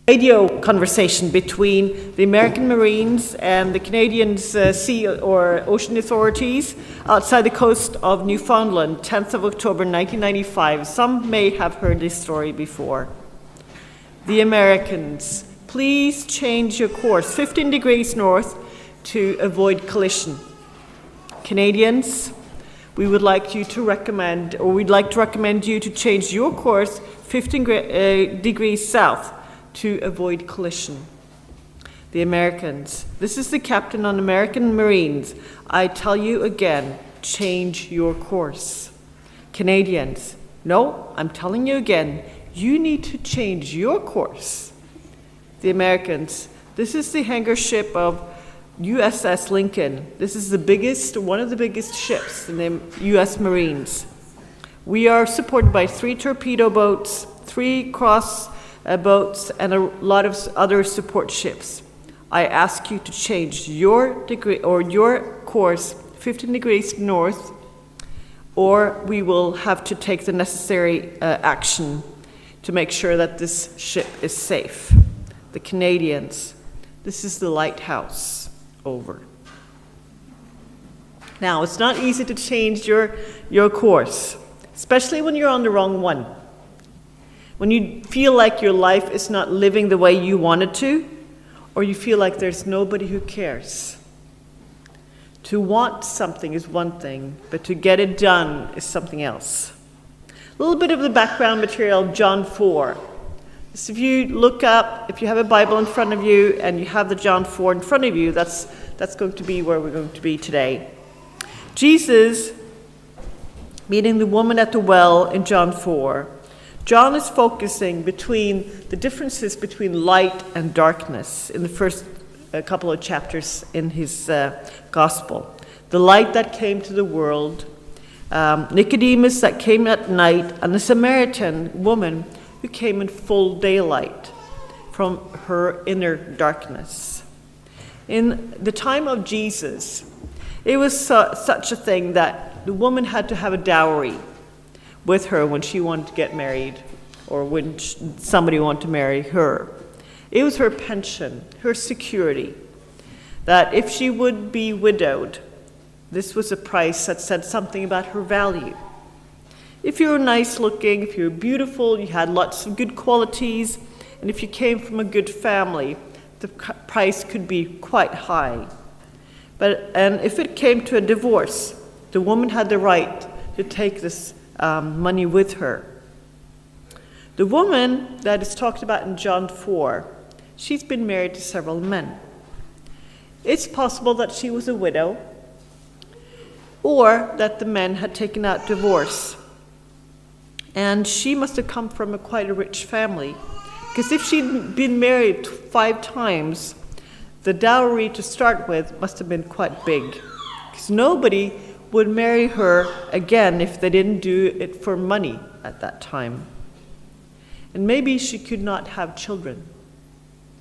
radio conversation between the American Marines and the Canadian Sea or Ocean Authorities outside the coast of Newfoundland, 10th of October 1995. Some may have heard this story before. The Americans, please change your course 15 degrees north to avoid collision. Canadians, we'd like to recommend you to change your course 15 degrees south to avoid collision. The Americans, this is the captain on American Marines. I tell you again, change your course. Canadians, no, I'm telling you again, you need to change your course. The Americans, this is the hangar ship of USS Lincoln. This is one of the biggest ships in the US Marines. We are supported by 3 torpedo boats, 3 cross boats, and a lot of other support ships. I ask you to change your course 15 degrees north, or we will have to take the necessary action to make sure that this ship is safe. The Canadians, this is the lighthouse. Over. Now, it's not easy to change your course, especially when you're on the wrong one. When you feel like your life is not living the way you want it to, or you feel like there's nobody who cares. To want something is one thing, but to get it done is something else. A little bit of the background material, John 4. So if you look up, if you have a Bible in front of you and you have the John 4 in front of you, that's going to be where we're going to be today. Jesus meeting the woman at the well in John 4. John is focusing between the differences between light and darkness in the first couple of chapters in his gospel. The light that came to the world, Nicodemus that came at night, and the Samaritan woman who came in full daylight from her inner darkness. In the time of Jesus, it was such a thing that the woman had to have a dowry with her when she wanted to get married, or when somebody wanted to marry her. It was her pension, her security, that if she would be widowed, this was a price that said something about her value. If you were nice looking, if you were beautiful, you had lots of good qualities, and if you came from a good family, the price could be quite high. And if it came to a divorce, the woman had the right to take this money with her. The woman that is talked about in John 4, she's been married to several men. It's possible that she was a widow, or that the men had taken out divorce. And she must have come from quite a rich family, because if she'd been married 5 times, the dowry to start with must have been quite big, because nobody would marry her again if they didn't do it for money at that time. And maybe she could not have children.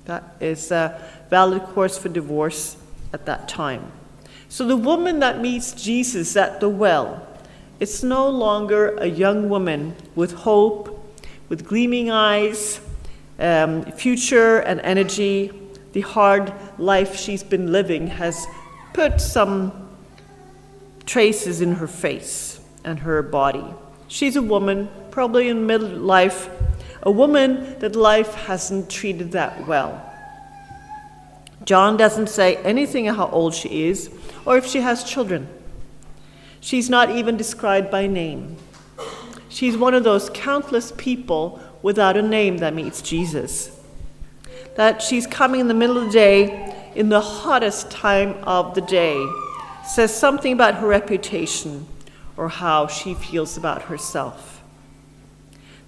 That is a valid course for divorce at that time. So the woman that meets Jesus at the well, it's no longer a young woman with hope, with gleaming eyes, future and energy. The hard life she's been living has put some traces in her face and her body. She's a woman, probably in midlife, a woman that life hasn't treated that well. John doesn't say anything of how old she is or if she has children. She's not even described by name. She's one of those countless people without a name that meets Jesus. That she's coming in the middle of the day, in the hottest time of the day, says something about her reputation or how she feels about herself.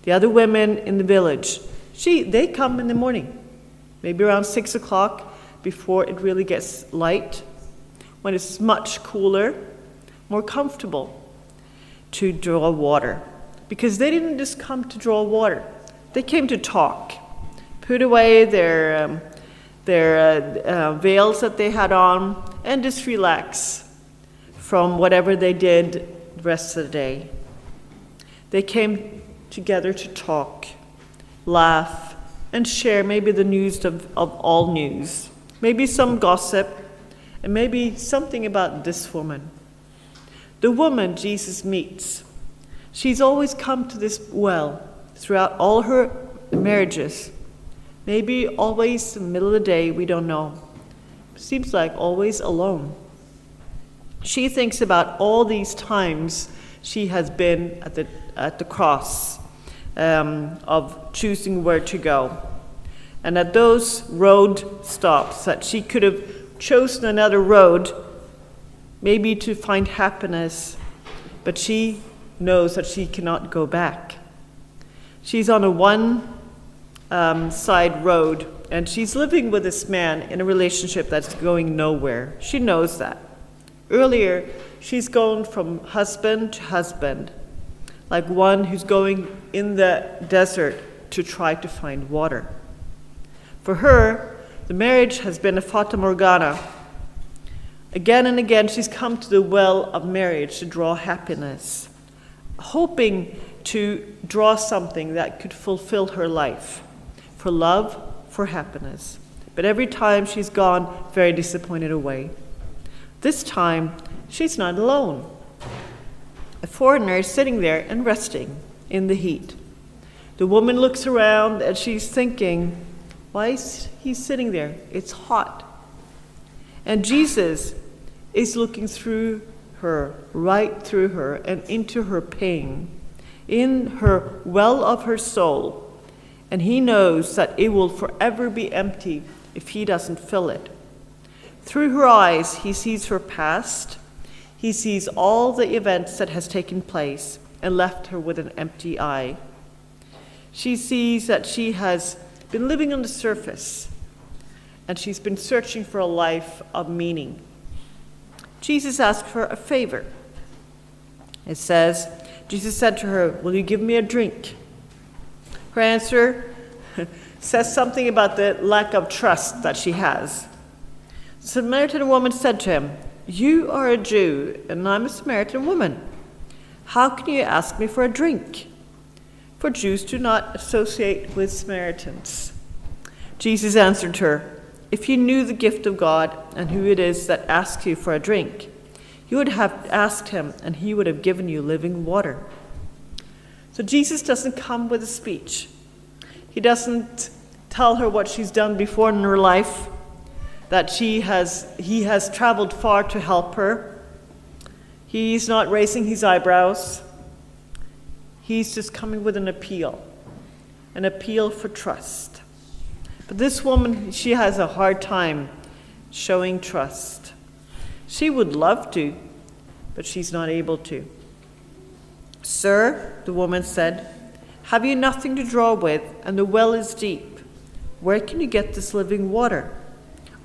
The other women in the village, they come in the morning, maybe around 6 o'clock, before it really gets light, when it's much cooler, more comfortable to draw water. Because they didn't just come to draw water, they came to talk, put away their veils that they had on, and just relax from whatever they did the rest of the day. They came together to talk, laugh, and share maybe the news of all news, maybe some gossip, and maybe something about this woman. The woman Jesus meets, she's always come to this well throughout all her marriages. Maybe always in the middle of the day, we don't know. Seems like always alone. She thinks about all these times she has been at the cross of choosing where to go. And at those road stops that she could have chosen another road, maybe to find happiness, but she knows that she cannot go back. She's on a one-side road, and she's living with this man in a relationship that's going nowhere. She knows that. Earlier, she's gone from husband to husband, like one who's going in the desert to try to find water. For her, the marriage has been a fata morgana. Again and again, she's come to the well of marriage to draw happiness, hoping to draw something that could fulfill her life, for love, for happiness. But every time she's gone very disappointed away. This time, she's not alone. A foreigner is sitting there and resting in the heat. The woman looks around and she's thinking, why is he sitting there? It's hot. And Jesus is looking through her, right through her, and into her pain, in her well of her soul. And he knows that it will forever be empty if he doesn't fill it. Through her eyes, he sees her past. He sees all the events that has taken place and left her with an empty eye. She sees that she has been living on the surface, and she's been searching for a life of meaning. Jesus asked her a favor. It says, Jesus said to her, "Will you give me a drink?" Her answer says something about the lack of trust that she has. The Samaritan woman said to him, "You are a Jew, and I'm a Samaritan woman. How can you ask me for a drink?" For Jews do not associate with Samaritans. Jesus answered her, "If you knew the gift of God and who it is that asks you for a drink, you would have asked him, and he would have given you living water." So Jesus doesn't come with a speech. He doesn't tell her what she's done before in her life, that he has traveled far to help her. He's not raising his eyebrows. He's just coming with an appeal for trust. But this woman, she has a hard time showing trust. She would love to, but she's not able to. "Sir," the woman said, "have you nothing to draw with, and the well is deep? Where can you get this living water?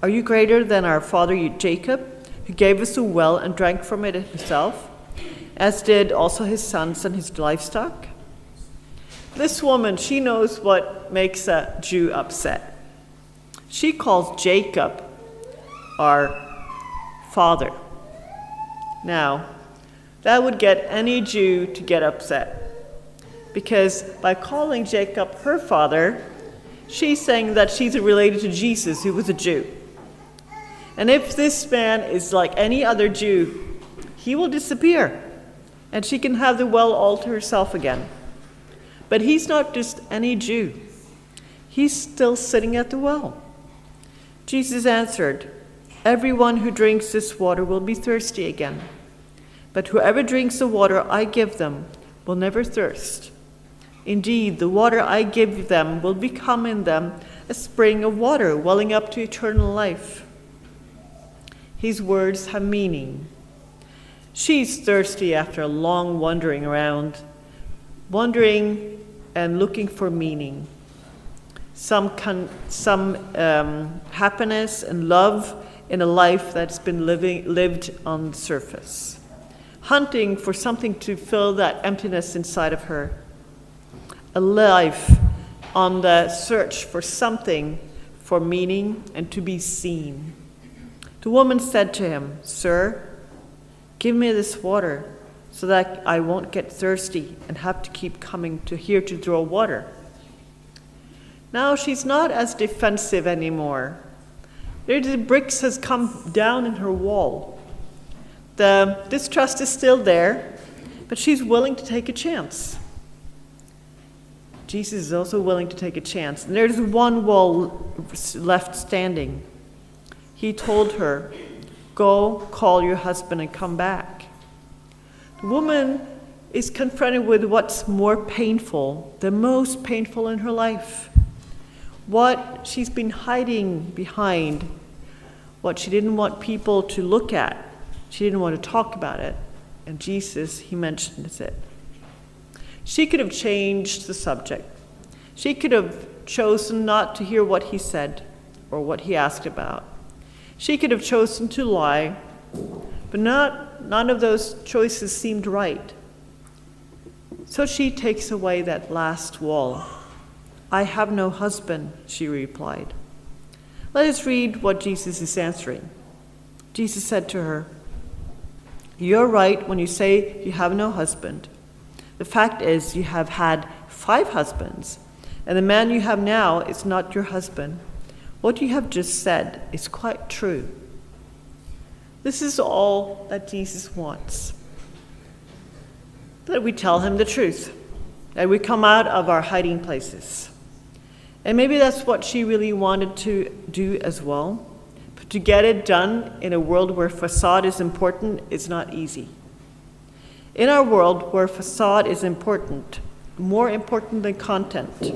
Are you greater than our father Jacob, who gave us a well and drank from it himself, as did also his sons and his livestock?" This woman, she knows what makes a Jew upset. She calls Jacob our father. Now, that would get any Jew to get upset, because by calling Jacob her father, she's saying that she's related to Jesus, who was a Jew. And if this man is like any other Jew, he will disappear, and she can have the well all to herself again. But he's not just any Jew. He's still sitting at the well. Jesus answered, "Everyone who drinks this water will be thirsty again. But whoever drinks the water I give them will never thirst. Indeed, the water I give them will become in them a spring of water welling up to eternal life." His words have meaning. She's thirsty after a long wandering around, wandering and looking for meaning. Some happiness and love in a life that's been lived on the surface. Hunting for something to fill that emptiness inside of her. A life on the search for something, for meaning and to be seen. The woman said to him, "Sir, give me this water so that I won't get thirsty and have to keep coming to here to draw water." Now she's not as defensive anymore. The bricks has come down in her wall. The distrust is still there, but she's willing to take a chance. Jesus is also willing to take a chance. And there's one wall left standing. He told her, "Go, call your husband and come back." The woman is confronted with what's more painful, the most painful in her life. What she's been hiding behind, what she didn't want people to look at. She didn't want to talk about it. And Jesus, he mentions it. She could have changed the subject. She could have chosen not to hear what he said or what he asked about. She could have chosen to lie, but none of those choices seemed right. So she takes away that last wall. "I have no husband," she replied. Let us read what Jesus is answering. Jesus said to her, "You're right when you say you have no husband. The fact is you have had 5 husbands, and the man you have now is not your husband. What you have just said is quite true." This is all that Jesus wants. That we tell him the truth, that we come out of our hiding places. And maybe that's what she really wanted to do as well. But to get it done in a world where facade is important is not easy. In our world where facade is important, more important than content,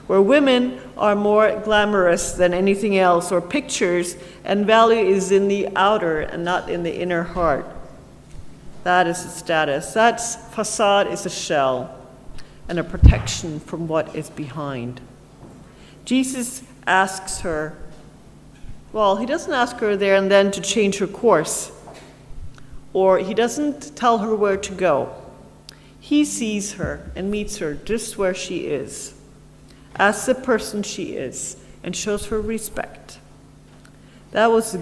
where women are more glamorous than anything else, or pictures and value is in the outer and not in the inner heart. That is the status. That facade is a shell and a protection from what is behind. Jesus asks her, well, he doesn't ask her there and then to change her course, or he doesn't tell her where to go. He sees her and meets her just where she is, as the person she is, and shows her respect. That was the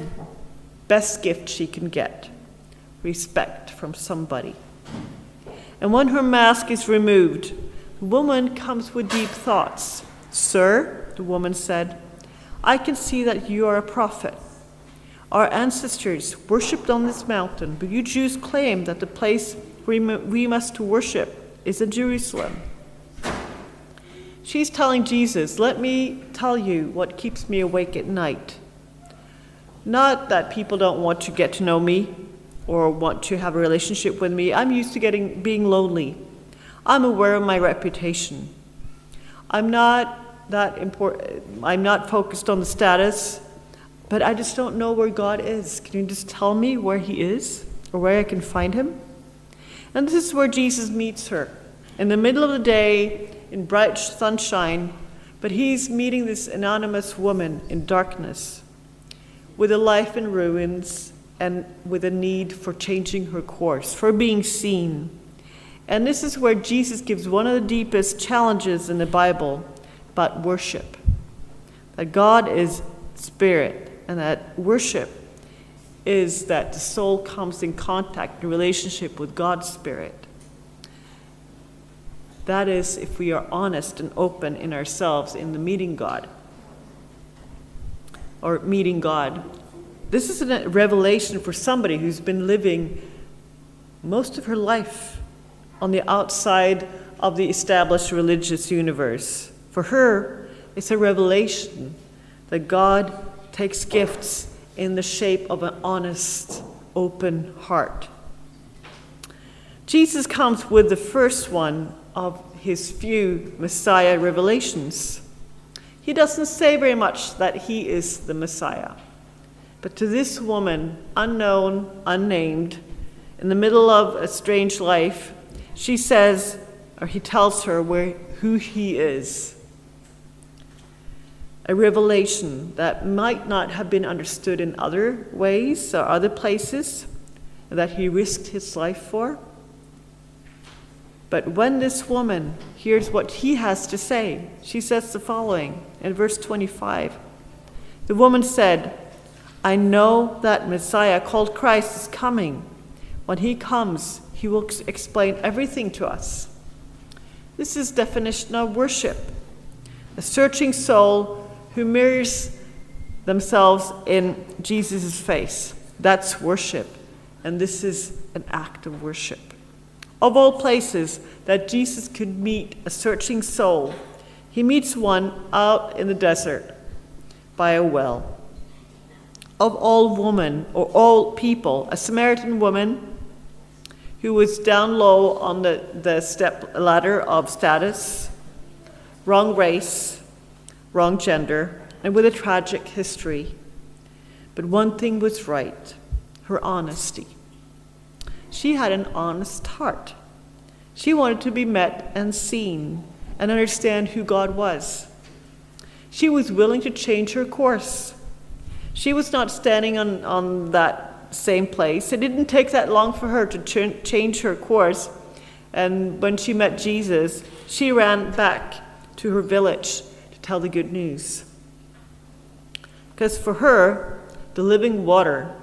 best gift she can get, respect from somebody. And when her mask is removed, the woman comes with deep thoughts. "Sir," the woman said, "I can see that you are a prophet. Our ancestors worshipped on this mountain, but you Jews claim that the place we must worship is in Jerusalem." She's telling Jesus, "Let me tell you what keeps me awake at night. Not that people don't want to get to know me or want to have a relationship with me. I'm used to being lonely. I'm aware of my reputation. I'm not that important. I'm not focused on the status, but I just don't know where God is. Can you just tell me where he is or where I can find him?" And this is where Jesus meets her in the middle of the day in bright sunshine, but he's meeting this anonymous woman in darkness with a life in ruins and with a need for changing her course, for being seen. And this is where Jesus gives one of the deepest challenges in the Bible about worship. That God is spirit, and that worship is that the soul comes in contact, in relationship with God's spirit. That is, if we are honest and open in ourselves in the meeting God, or meeting God. This is a revelation for somebody who's been living most of her life on the outside of the established religious universe. For her, it's a revelation that God takes gifts in the shape of an honest, open heart. Jesus comes with the first one of his few Messiah revelations. He doesn't say very much that he is the Messiah. But to this woman, unknown, unnamed, in the middle of a strange life, she says, or he tells her who he is. A revelation that might not have been understood in other ways or other places that he risked his life for. But when this woman hears what he has to say, she says the following in verse 25. The woman said, "I know that Messiah called Christ is coming. When he comes, he will explain everything to us." This is definition of worship. a searching soul who mirrors themselves in Jesus' face. That's worship, and this is an act of worship. Of all places that Jesus could meet a searching soul, he meets one out in the desert by a well. Of all women, or all people, a Samaritan woman who was down low on the step ladder of status, wrong race, wrong gender, and with a tragic history. But one thing was right, her honesty. She had an honest heart. She wanted to be met and seen and understand who God was. She was willing to change her course. She was not standing on that same place. It didn't take that long for her to change her course. And when she met Jesus, she ran back to her village to tell the good news. Because for her, the living water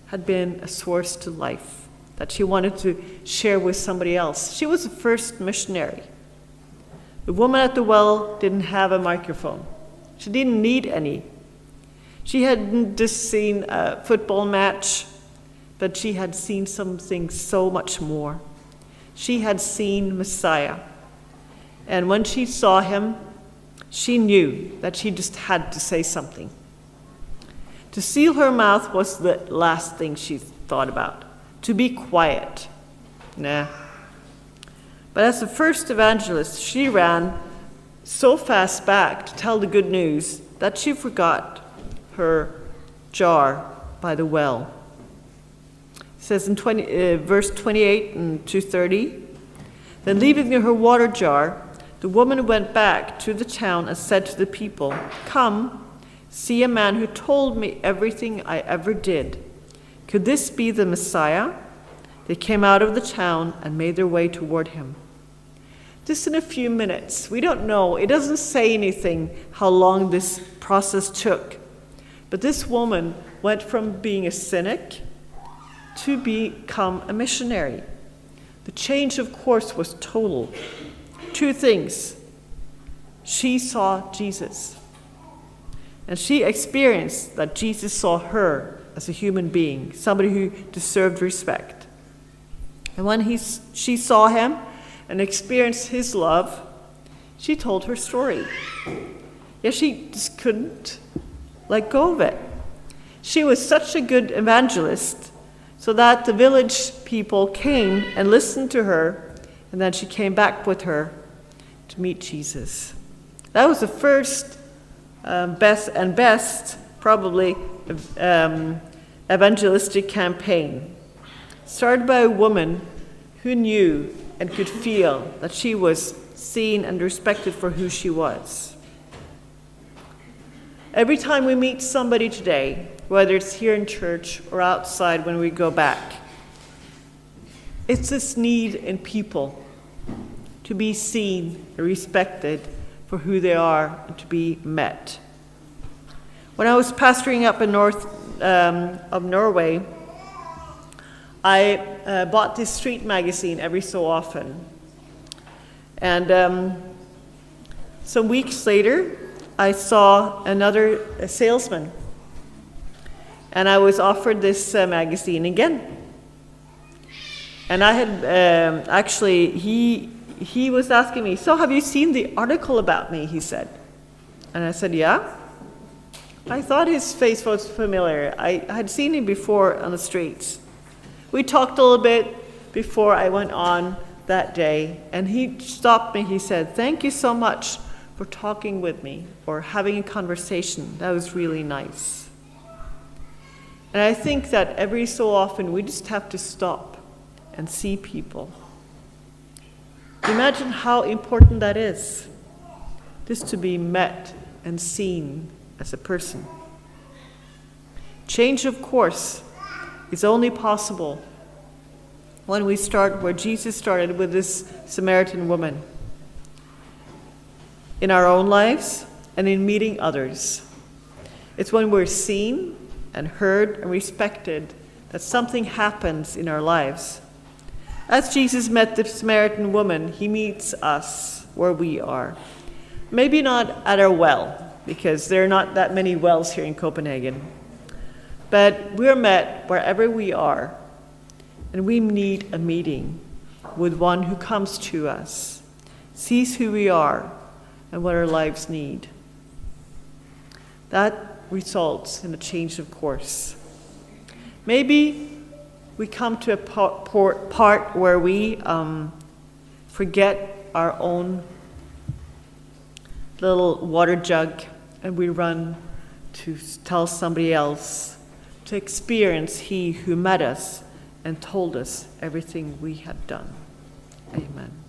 had been a source to life that she wanted to share with somebody else. She was the first missionary. The woman at the well didn't have a microphone. She didn't need any. She hadn't just seen a football match, but she had seen something so much more. She had seen Messiah. And when she saw him, she knew that she just had to say something. To seal her mouth was the last thing she thought about. To be quiet. Nah. But as the first evangelist, she ran so fast back to tell the good news that she forgot her jar by the well. It says in verse 28 and 2:30, then leaving her water jar, the woman went back to the town and said to the people, come, see a man who told me everything I ever did. Could this be the Messiah? They came out of the town and made their way toward him. Just in a few minutes, we don't know, it doesn't say anything how long this process took. But this woman went from being a cynic to become a missionary. The change of course was total. Two things. She saw Jesus. And she experienced that Jesus saw her as a human being, somebody who deserved respect. And when she saw him and experienced his love, she told her story. Yet she just couldn't let go of it. She was such a good evangelist, so that the village people came and listened to her, and then she came back with her to meet Jesus. That was the first best probably evangelistic campaign, started by a woman who knew and could feel that she was seen and respected for who she was. Every time we meet somebody today, whether it's here in church or outside when we go back, it's this need in people to be seen and respected for who they are and to be met. When I was pastoring up in north of Norway, I bought this street magazine every so often. And some weeks later, I saw another salesman, and I was offered this magazine again. And I had actually, he was asking me, so have you seen the article about me, he said. And I said, yeah. I thought his face was familiar. I had seen him before on the streets. We talked a little bit before I went on that day, and he stopped me. He said, thank you so much for talking with me or having a conversation. That was really nice. And I think that every so often we just have to stop and see people. Imagine how important that is, just to be met and seen as a person. Change of course is only possible when we start where Jesus started with this Samaritan woman, in our own lives and in meeting others. It's when we're seen and heard and respected that something happens in our lives. As Jesus met the Samaritan woman, he meets us where we are. Maybe not at our well, because there are not that many wells here in Copenhagen. But we're met wherever we are, and we need a meeting with one who comes to us, sees who we are, and what our lives need. That results in a change of course. Maybe we come to a part where we forget our own little water jug, and we run to tell somebody else, to experience He who met us and told us everything we have done. Amen.